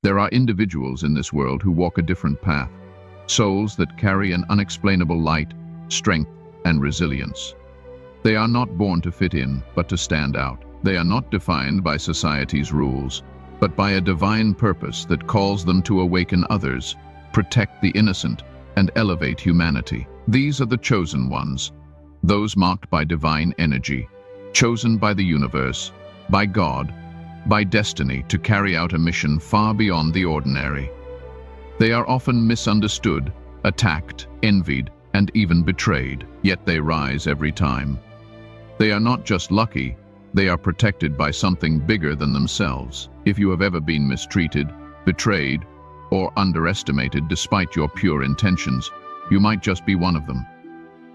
There are individuals in this world who walk a different path, souls that carry an unexplainable light, strength, and resilience. They are not born to fit in, but to stand out. They are not defined by society's rules, but by a divine purpose that calls them to awaken others, protect the innocent, and elevate humanity. These are the chosen ones, those marked by divine energy, chosen by the universe, by God, by destiny to carry out a mission far beyond the ordinary. They are often misunderstood, attacked, envied, and even betrayed, yet they rise every time. They are not just lucky, they are protected by something bigger than themselves. If you have ever been mistreated, betrayed, or underestimated despite your pure intentions, you might just be one of them.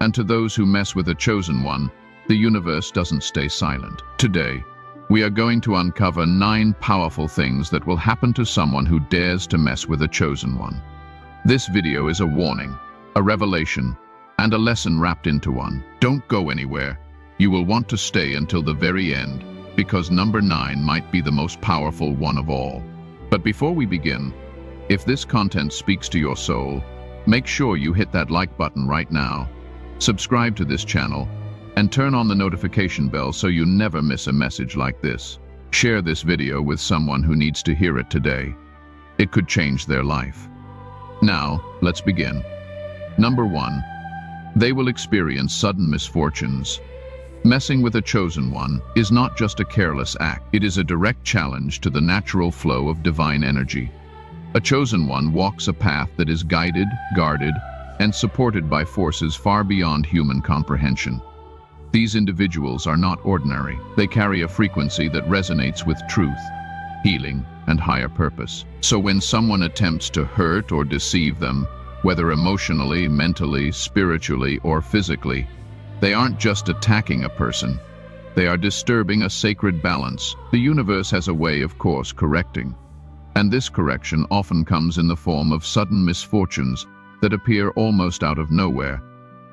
And to those who mess with a chosen one, the universe doesn't stay silent. Today, we are going to uncover 9 powerful things that will happen to someone who dares to mess with a chosen one. This video is a warning, a revelation, and a lesson wrapped into one. Don't go anywhere. You will want to stay until the very end, because number 9 might be the most powerful one of all. But before we begin, if this content speaks to your soul, make sure you hit that like button right now, subscribe to this channel, and turn on the notification bell so you never miss a message like this. Share this video with someone who needs to hear it today. It could change their life. Now, let's begin. Number 1. They will experience sudden misfortunes. Messing with a chosen one is not just a careless act. It is a direct challenge to the natural flow of divine energy. A chosen one walks a path that is guided, guarded, and supported by forces far beyond human comprehension. These individuals are not ordinary. They carry a frequency that resonates with truth, healing, and higher purpose. So when someone attempts to hurt or deceive them, whether emotionally, mentally, spiritually, or physically, they aren't just attacking a person. They are disturbing a sacred balance. The universe has a way of course correcting. And this correction often comes in the form of sudden misfortunes that appear almost out of nowhere.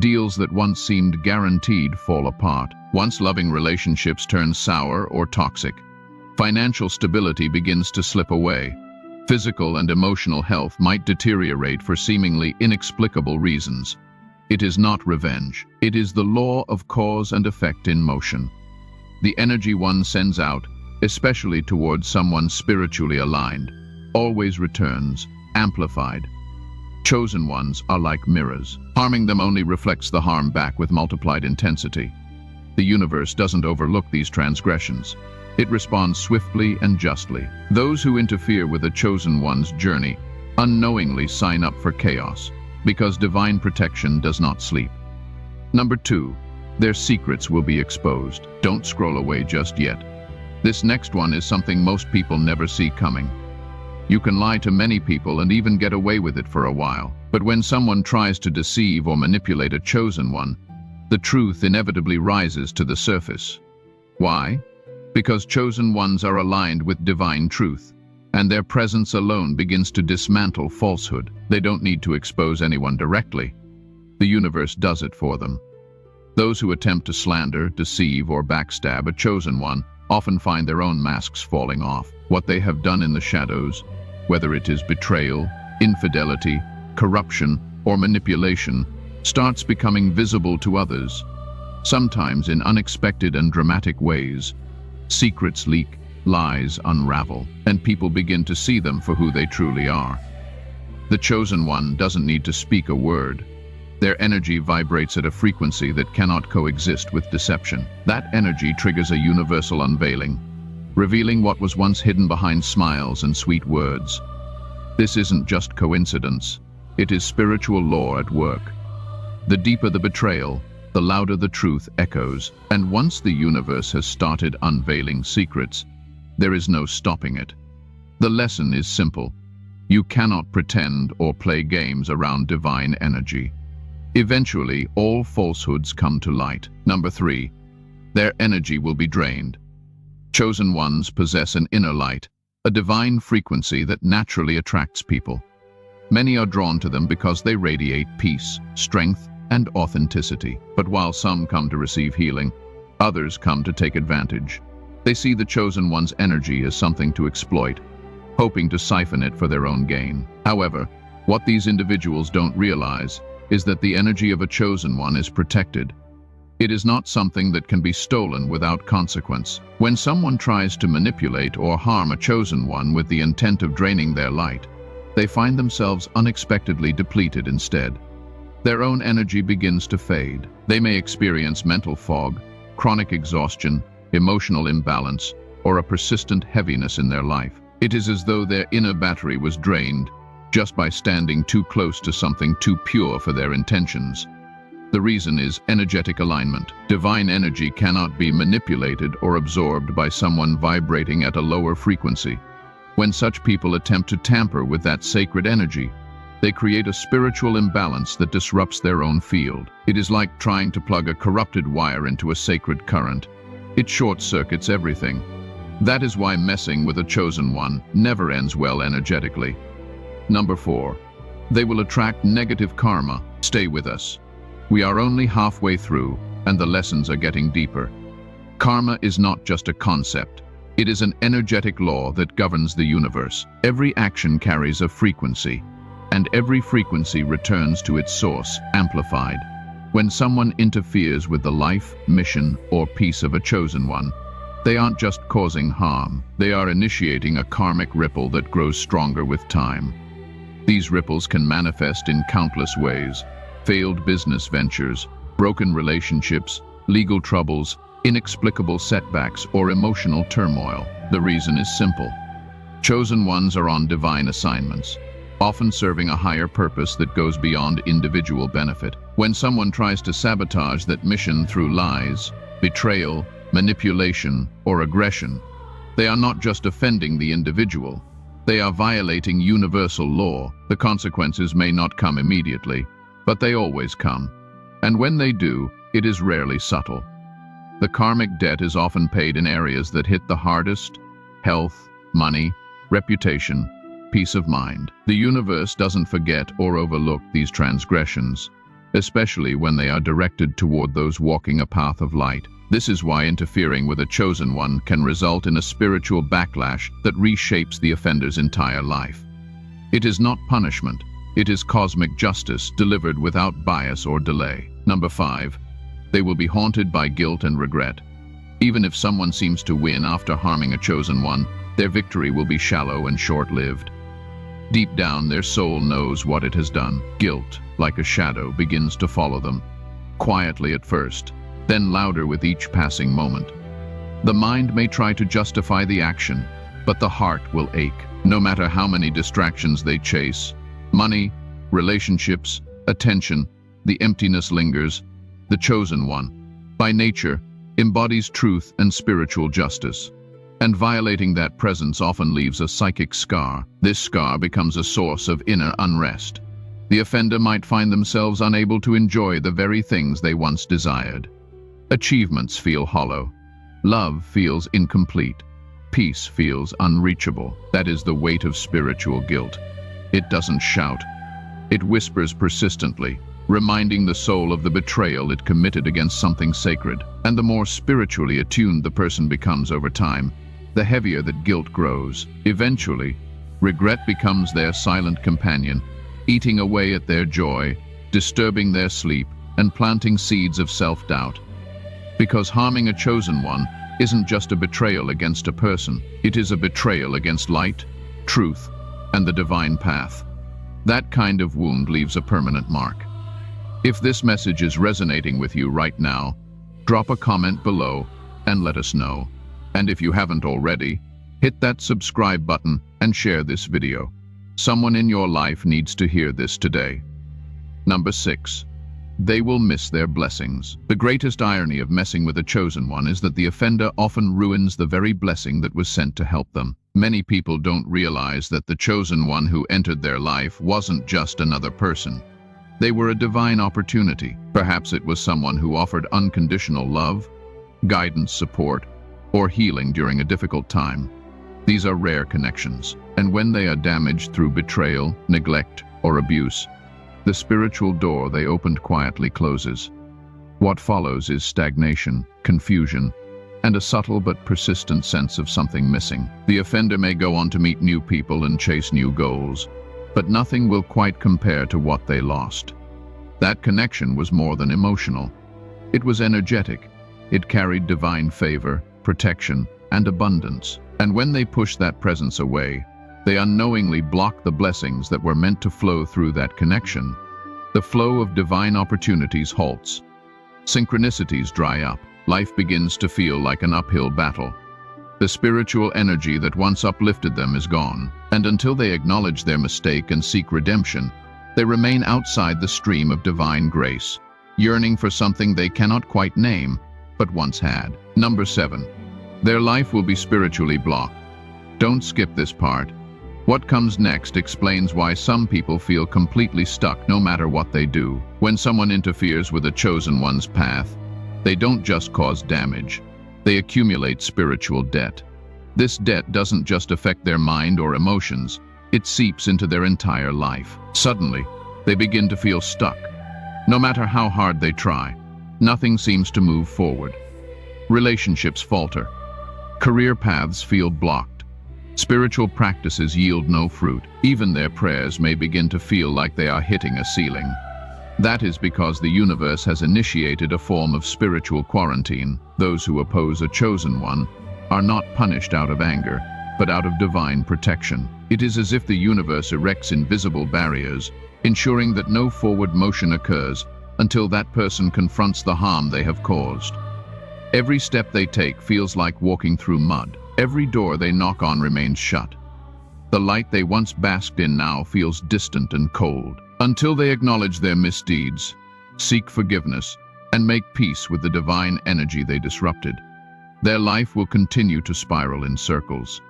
Deals that once seemed guaranteed fall apart. Once loving relationships turn sour or toxic. Financial stability begins to slip away. Physical and emotional health might deteriorate for seemingly inexplicable reasons. It is not revenge. It is the law of cause and effect in motion. The energy one sends out, especially towards someone spiritually aligned, always returns, amplified. Chosen ones are like mirrors. Harming them only reflects the harm back with multiplied intensity. The universe doesn't overlook these transgressions. It responds swiftly and justly. Those who interfere with a chosen one's journey unknowingly sign up for chaos, because divine protection does not sleep. Number 2, their secrets will be exposed. Don't scroll away just yet. This next one is something most people never see coming. You can lie to many people and even get away with it for a while. But when someone tries to deceive or manipulate a chosen one, the truth inevitably rises to the surface. Why? Because chosen ones are aligned with divine truth, and their presence alone begins to dismantle falsehood. They don't need to expose anyone directly. The universe does it for them. Those who attempt to slander, deceive, or backstab a chosen one often find their own masks falling off. What they have done in the shadows, whether it is betrayal, infidelity, corruption, or manipulation, starts becoming visible to others, sometimes in unexpected and dramatic ways. Secrets leak, lies unravel, and people begin to see them for who they truly are. The chosen one doesn't need to speak a word. Their energy vibrates at a frequency that cannot coexist with deception. That energy triggers a universal unveiling, revealing what was once hidden behind smiles and sweet words. This isn't just coincidence. It is spiritual law at work. The deeper the betrayal, the louder the truth echoes. And once the universe has started unveiling secrets, there is no stopping it. The lesson is simple. You cannot pretend or play games around divine energy. Eventually, all falsehoods come to light. Number 3, their energy will be drained. Chosen ones possess an inner light, a divine frequency that naturally attracts people. Many are drawn to them because they radiate peace, strength, and authenticity. But while some come to receive healing, others come to take advantage. They see the chosen one's energy as something to exploit, hoping to siphon it for their own gain. However, what these individuals don't realize is that the energy of a chosen one is protected. It is not something that can be stolen without consequence. When someone tries to manipulate or harm a chosen one with the intent of draining their light, they find themselves unexpectedly depleted instead. Their own energy begins to fade. They may experience mental fog, chronic exhaustion, emotional imbalance, or a persistent heaviness in their life. It is as though their inner battery was drained just by standing too close to something too pure for their intentions. The reason is energetic alignment. Divine energy cannot be manipulated or absorbed by someone vibrating at a lower frequency. When such people attempt to tamper with that sacred energy, they create a spiritual imbalance that disrupts their own field. It is like trying to plug a corrupted wire into a sacred current. It short-circuits everything. That is why messing with a chosen one never ends well energetically. Number 4. They will attract negative karma. Stay with us. We are only halfway through, and the lessons are getting deeper. Karma is not just a concept. It is an energetic law that governs the universe. Every action carries a frequency, and every frequency returns to its source, amplified. When someone interferes with the life, mission, or peace of a chosen one, they aren't just causing harm. They are initiating a karmic ripple that grows stronger with time. These ripples can manifest in countless ways: failed business ventures, broken relationships, legal troubles, inexplicable setbacks, or emotional turmoil. The reason is simple. Chosen ones are on divine assignments, often serving a higher purpose that goes beyond individual benefit. When someone tries to sabotage that mission through lies, betrayal, manipulation, or aggression, they are not just offending the individual. They are violating universal law. The consequences may not come immediately, but they always come. And when they do, it is rarely subtle. The karmic debt is often paid in areas that hit the hardest: health, money, reputation, peace of mind. The universe doesn't forget or overlook these transgressions, especially when they are directed toward those walking a path of light. This is why interfering with a chosen one can result in a spiritual backlash that reshapes the offender's entire life. It is not punishment. It is cosmic justice delivered without bias or delay. Number 5. They will be haunted by guilt and regret. Even if someone seems to win after harming a chosen one, their victory will be shallow and short-lived. Deep down, their soul knows what it has done. Guilt, like a shadow, begins to follow them, quietly at first, then louder with each passing moment. The mind may try to justify the action, but the heart will ache. No matter how many distractions they chase, money, relationships, attention, the emptiness lingers. The chosen one, by nature, embodies truth and spiritual justice, and violating that presence often leaves a psychic scar. This scar becomes a source of inner unrest. The offender might find themselves unable to enjoy the very things they once desired. Achievements feel hollow. Love feels incomplete. Peace feels unreachable. That is the weight of spiritual guilt. It doesn't shout. It whispers persistently, reminding the soul of the betrayal it committed against something sacred. And the more spiritually attuned the person becomes over time, the heavier that guilt grows. Eventually, regret becomes their silent companion, eating away at their joy, disturbing their sleep, and planting seeds of self-doubt. Because harming a chosen one isn't just a betrayal against a person, it is a betrayal against light, truth, and the divine path. That kind of wound leaves a permanent mark. If this message is resonating with you right now, drop a comment below and let us know. And if you haven't already, hit that subscribe button and share this video. Someone in your life needs to hear this today. Number 6. They will miss their blessings. The greatest irony of messing with a chosen one is that the offender often ruins the very blessing that was sent to help them. Many people don't realize that the chosen one who entered their life wasn't just another person. They were a divine opportunity. Perhaps it was someone who offered unconditional love, guidance, support, or healing during a difficult time. These are rare connections, and when they are damaged through betrayal, neglect, or abuse, the spiritual door they opened quietly closes. What follows is stagnation, confusion, and a subtle but persistent sense of something missing. The offender may go on to meet new people and chase new goals, but nothing will quite compare to what they lost. That connection was more than emotional. It was energetic. It carried divine favor, protection, and abundance. And when they push that presence away, they unknowingly block the blessings that were meant to flow through that connection. The flow of divine opportunities halts. Synchronicities dry up. Life begins to feel like an uphill battle. The spiritual energy that once uplifted them is gone, and until they acknowledge their mistake and seek redemption, they remain outside the stream of divine grace, yearning for something they cannot quite name, but once had. Number 7. Their life will be spiritually blocked. Don't skip this part. What comes next explains why some people feel completely stuck no matter what they do. When someone interferes with a chosen one's path, they don't just cause damage. They accumulate spiritual debt. This debt doesn't just affect their mind or emotions, it seeps into their entire life. Suddenly, they begin to feel stuck. No matter how hard they try, nothing seems to move forward. Relationships falter. Career paths feel blocked. Spiritual practices yield no fruit. Even their prayers may begin to feel like they are hitting a ceiling. That is because the universe has initiated a form of spiritual quarantine. Those who oppose a chosen one are not punished out of anger, but out of divine protection. It is as if the universe erects invisible barriers, ensuring that no forward motion occurs until that person confronts the harm they have caused. Every step they take feels like walking through mud. Every door they knock on remains shut. The light they once basked in now feels distant and cold. Until they acknowledge their misdeeds, seek forgiveness, and make peace with the divine energy they disrupted, their life will continue to spiral in circles.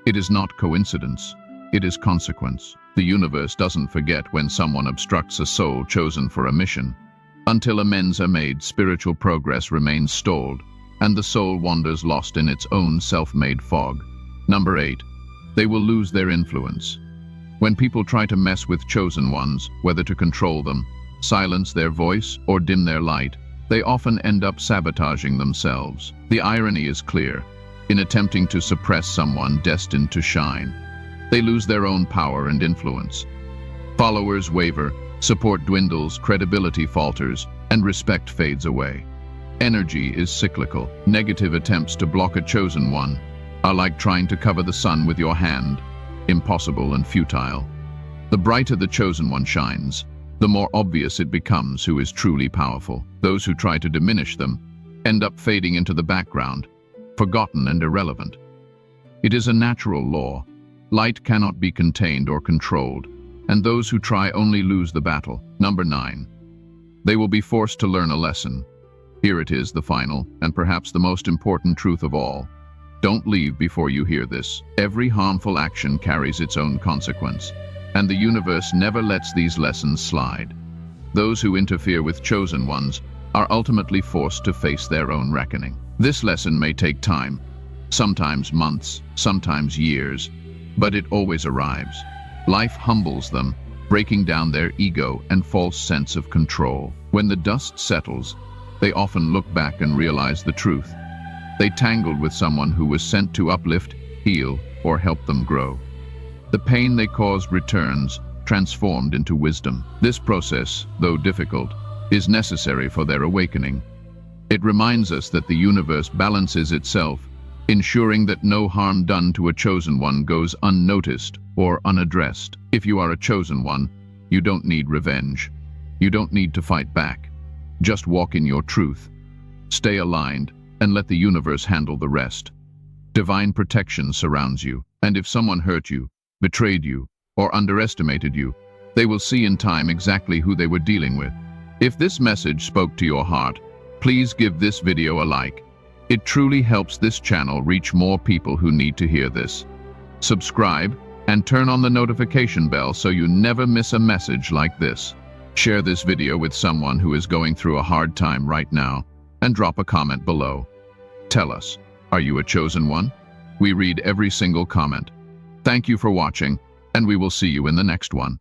It is not coincidence, it is consequence. The universe doesn't forget when someone obstructs a soul chosen for a mission. Until amends are made, spiritual progress remains stalled, and the soul wanders lost in its own self-made fog. Number 8. They will lose their influence. When people try to mess with chosen ones, whether to control them, silence their voice, or dim their light, they often end up sabotaging themselves. The irony is clear. In attempting to suppress someone destined to shine, they lose their own power and influence. Followers waver, support dwindles, credibility falters, and respect fades away. Energy is cyclical. Negative attempts to block a chosen one are like trying to cover the sun with your hand, impossible and futile. The brighter the chosen one shines, the more obvious it becomes who is truly powerful. Those who try to diminish them end up fading into the background, forgotten and irrelevant. It is a natural law. Light cannot be contained or controlled, and those who try only lose the battle. Number 9. They will be forced to learn a lesson. Here it is, the final, and perhaps the most important truth of all. Don't leave before you hear this. Every harmful action carries its own consequence, and the universe never lets these lessons slide. Those who interfere with chosen ones are ultimately forced to face their own reckoning. This lesson may take time, sometimes months, sometimes years, but it always arrives. Life humbles them, breaking down their ego and false sense of control. When the dust settles, they often look back and realize the truth. They tangled with someone who was sent to uplift, heal, or help them grow. The pain they caused returns, transformed into wisdom. This process, though difficult, is necessary for their awakening. It reminds us that the universe balances itself, ensuring that no harm done to a chosen one goes unnoticed or unaddressed. If you are a chosen one, you don't need revenge. You don't need to fight back. Just walk in your truth. Stay aligned and let the universe handle the rest. Divine protection surrounds you, and if someone hurt you, betrayed you, or underestimated you, they will see in time exactly who they were dealing with. If this message spoke to your heart, please give this video a like. It truly helps this channel reach more people who need to hear this. Subscribe and turn on the notification bell so you never miss a message like this. Share this video with someone who is going through a hard time right now, and drop a comment below. Tell us, are you a chosen one? We read every single comment. Thank you for watching, and we will see you in the next one.